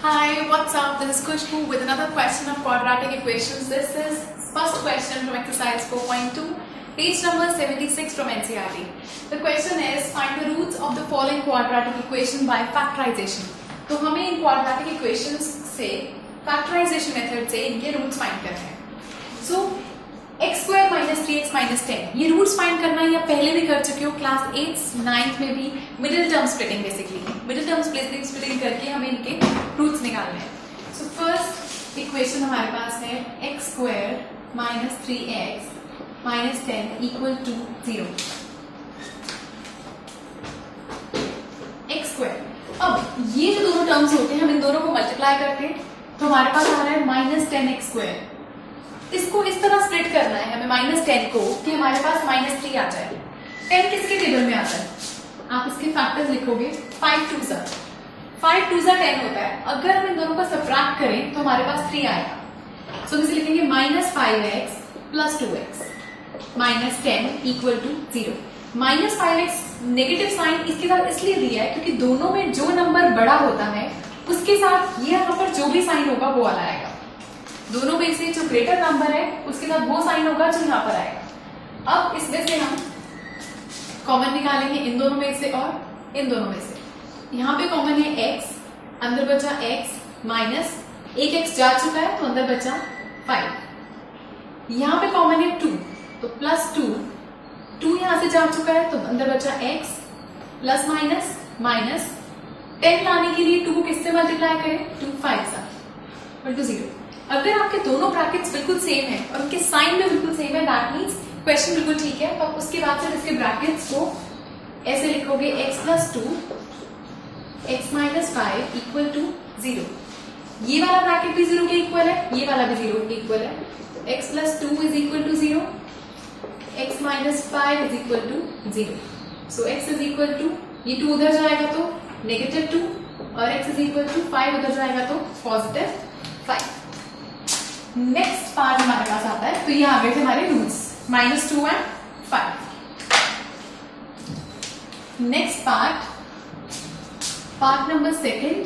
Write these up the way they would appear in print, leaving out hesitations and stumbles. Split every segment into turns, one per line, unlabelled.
Hi, what's up? This is Kushbu with another question of quadratic equations. This is first question from exercise 4.2, page number 76 from NCERT. The question is find the roots of the following quadratic equation by factorization. तो हमें इन quadratic equations से factorization method से इनके roots find करने हैं. So x square minus 3x minus 10 ये roots find करना है, या पहले भी कर चुके हो क्लास 8th 9th में भी. Middle term splitting, basically middle term splitting करके हमें इनके रूट्स निकालने हैं. सो फर्स्ट इक्वेशन हमारे पास है x square minus 3x minus 10 equal to 0. x square, अब ये जो दोनों टर्म्स होते हैं हम इन दोनों को मल्टीप्लाई करते हैं तो हमारे पास आ रहा है माइनस 10x स्क्वायर. इसको इस तरह स्प्लिट करना है हमें माइनस 10 को कि हमारे पास माइनस 3 आ जाए. 10 किसके टेबल में आता है, आप इसके फैक्टर्स लिखोगे. 5 2 10 होता है. अगर हम इन दोनों को सब्ट्रैक्ट करें तो हमारे पास 3 आएगा. सो इसे लिखेंगे minus 5x plus 2x minus 10 equal to 0. Minus 5x negative sign इसके साथ इसलिए दिया है क्योंकि दोनों में जो नंबर बड़ा होता है उसके साथ ये यहाँ पर जो भी साइन होगा वो वाला आएगा. दोनों में से जो ग्रेटर नंबर है उसके साथ वो साइन होगा जो यहाँ पर आएगा. अब इसमें से हम कॉमन निकालेंगे इन दोनों में से और इन दोनों में से. यहाँ पे कॉमन है x, अंदर बचा x माइनस एक x जा चुका है तो अंदर बचा 5. यहाँ पे कॉमन है 2 तो प्लस 2 यहाँ से जा चुका है तो अंदर बचा x प्लस माइनस माइनस 10 लाने के लिए 2 को किससे मल्टीप्लाई करें, 2 5 इक्वल टू 0. अगर आपके दोनों ब्रैकेट्स बिल्कुल सेम है और उनके साइन भी बिल्कुल सेम है, दैट मीन्स क्वेश्चन बिल्कुल ठीक है. तो उसके बाद से इसके ब्रैकेट्स को ऐसे लिखोगे x plus 2 x minus 5 equal to 0. ये वाला ब्रैकेट भी 0 के इक्वल है, ये वाला भी 0 के इक्वल है. x plus 2 is equal to 0, x minus 5 is equal to 0. So x is equal to, ये 2 उधर जाएगा तो नेगेटिव 2 और x इज इक्वल टू 5 उधर जाएगा तो पॉजिटिव 5. नेक्स्ट पार्ट हमारे पास आता है. तो ये आ गए थे हमारे roots minus 2 and 5. Next part number second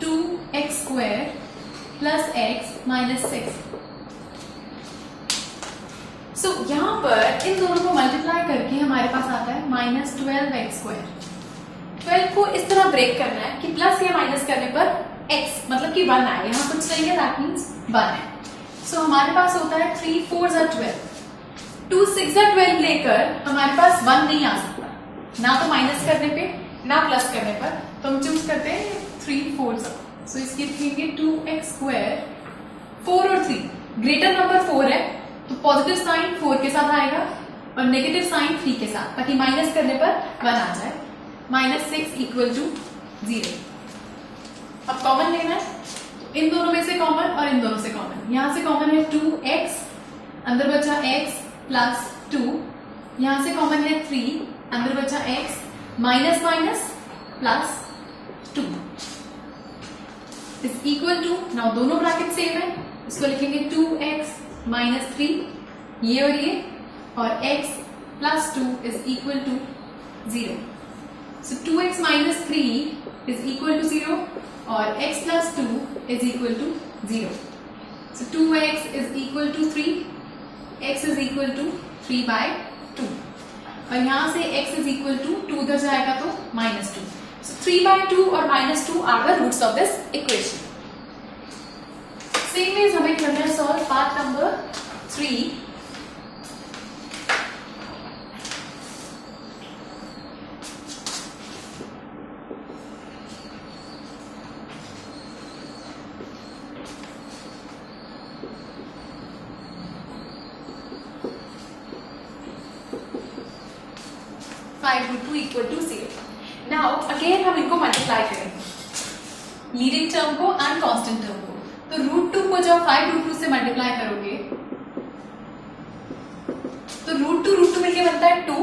2x square plus x minus 6. So यहां पर इन दोनों को मल्टीप्लाई करके हमारे पास आता है माइनस 12x स्क्वायर. 12 को इस तरह ब्रेक करना है कि प्लस या माइनस करने पर x मतलब कि 1 आए. यहां कुछ नहीं है, दैट मीन्स 1 है. सो हमारे पास होता है 3 4 12, 2 6 12 लेकर हमारे पास 1 नहीं आ सकता, ना तो माइनस करने पे ना प्लस करने पर. तो हम चूज करते हैं 3 4. सो इसकी लिखेंगे 2x स्क्वायर. 4 और 3 ग्रेटर नंबर 4 है तो पॉजिटिव साइन 4 के साथ आएगा और नेगेटिव साइन 3 के साथ, ताकि माइनस करने पर 1 आ जाए. Minus 6 equal to 0. अब कॉमन लेना है, इन दोनों में से कॉमन और इन दोनों से कॉमन. यहां से कॉमन है 2x, अंदर बचा x प्लस 2. यहां से कॉमन है 3, अंदर बचा x minus minus plus 2 is equal to. Now दोनों ब्रैकेट सेम है, इसको लिखेंगे 2x माइनस 3 ये और x plus 2 is equal to 0. So 2x minus 3 is equal to 0 और x plus 2 is equal to 0. So 2x is equal to 3, x is equal to 3 by 2. और यहां से x is equal to 2 उधर जाएगा तो minus 2. So 3 by 2 और minus 2 are the roots of this equation. Same ways हमें करना है solve part number 3. (5√2 equal to 0). Now again हम इनको मल्टीप्लाई करेंगे, लीडिंग टर्म को एंड कांस्टेंट टर्म को. तो √2 को जब 5√2 से मल्टीप्लाई करोगे तो √2 मिलके बनता है 2.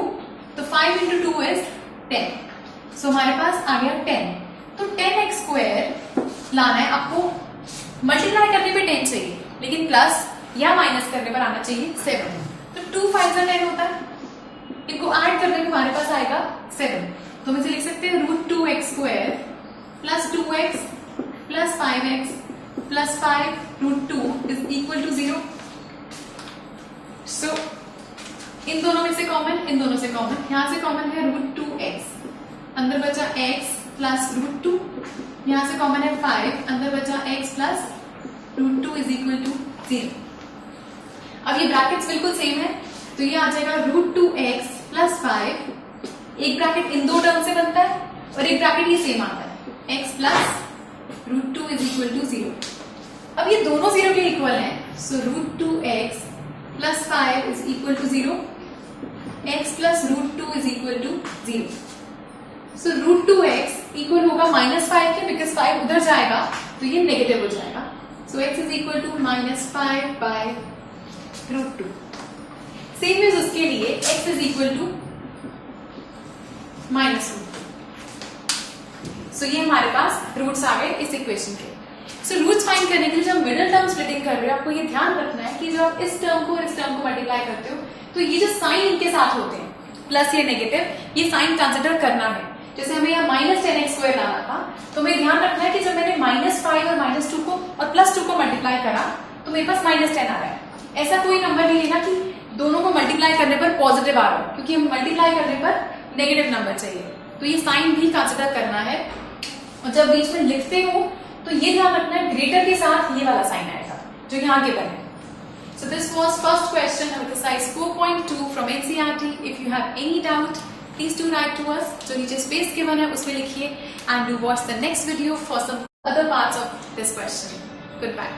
तो 5 into 2 is 10. सो हमारे पास आ गया 10. तो 10x स्क्वायर लाना है आपको. मल्टीप्लाई करने पे 10 चाहिए लेकिन प्लस या माइनस करने पर आना चाहिए 7. तो 2 5 10 होता है, इनको ऐड करने पे हमारे पास आएगा 7. तो हम इसे लिख सकते हैं √2x square plus 2x plus 5x plus 5 root 2 is equal to 0। So इन दोनों में से कॉमन, इन दोनों से कॉमन, यहां से कॉमन है रूट 2x, अंदर बचा x प्लस रूट 2, यहां से कॉमन है 5, अंदर बचा x plus root 2 is equal to 0। अब ये ब्रैकेट्स बिल्कुल सेम है, तो ये आ जाएगा रूट 2x प्लस 5, एक ब्रैकेट इन दो टर्म से बनता है और एक ब्रैकेट ये सेम आता है, x plus root 2 is equal to 0। अब ये दोनों 0 के इक्वल हैं, so root 2x plus 5 is equal to 0, x plus root 2 is equal to 0। So root 2x equal होगा -5 के, बिकॉज 5 उधर जाएगा तो ये नेगेटिव हो जाएगा, so x is equal to -5 by root 2। Same is उसके लिए x is equal to -2। So ये हमारे पास रूट्स आ गए इस इक्वेशन के। सो रूट्स फाइंड करने के लिए जब मिडिल टर्म स्प्लिटिंग कर रहे हो, आपको ये ध्यान रखना है कि जब आप इस टर्म को और इस टर्म को मल्टीप्लाई करते हो तो ये जो साइन इनके साथ होते हैं, प्लस या नेगेटिव, ये साइन कंसिडर करना है। जैसे हमें यहाँ -10x² लाना था, तो हमें ध्यान रखना है कि जब मैंने -5 और -2 को और +2 को मल्टीप्लाई करा तो मेरे पास -10 आ रहा है। ऐसा कोई नंबर नहीं लेना कि दोनों को मल्टीप्लाई करने पर पॉजिटिव आ रहा हो, क्योंकि हम मल्टीप्लाई करने पर नेगेटिव नंबर चाहिए, तो ये साइन भी कंसिडर करना है। और जब बीच में लिखते हो तो ये ध्यान रखना है ग्रेटर के साथ ये वाला साइन आएगा जो यहाँ गिवन है। So this was first question of exercise 4.2 from NCERT. If you have any doubt, please do write to us. जो नीचे space given है उसमें लिखिए and do watch the next video for some other parts of this question. Goodbye.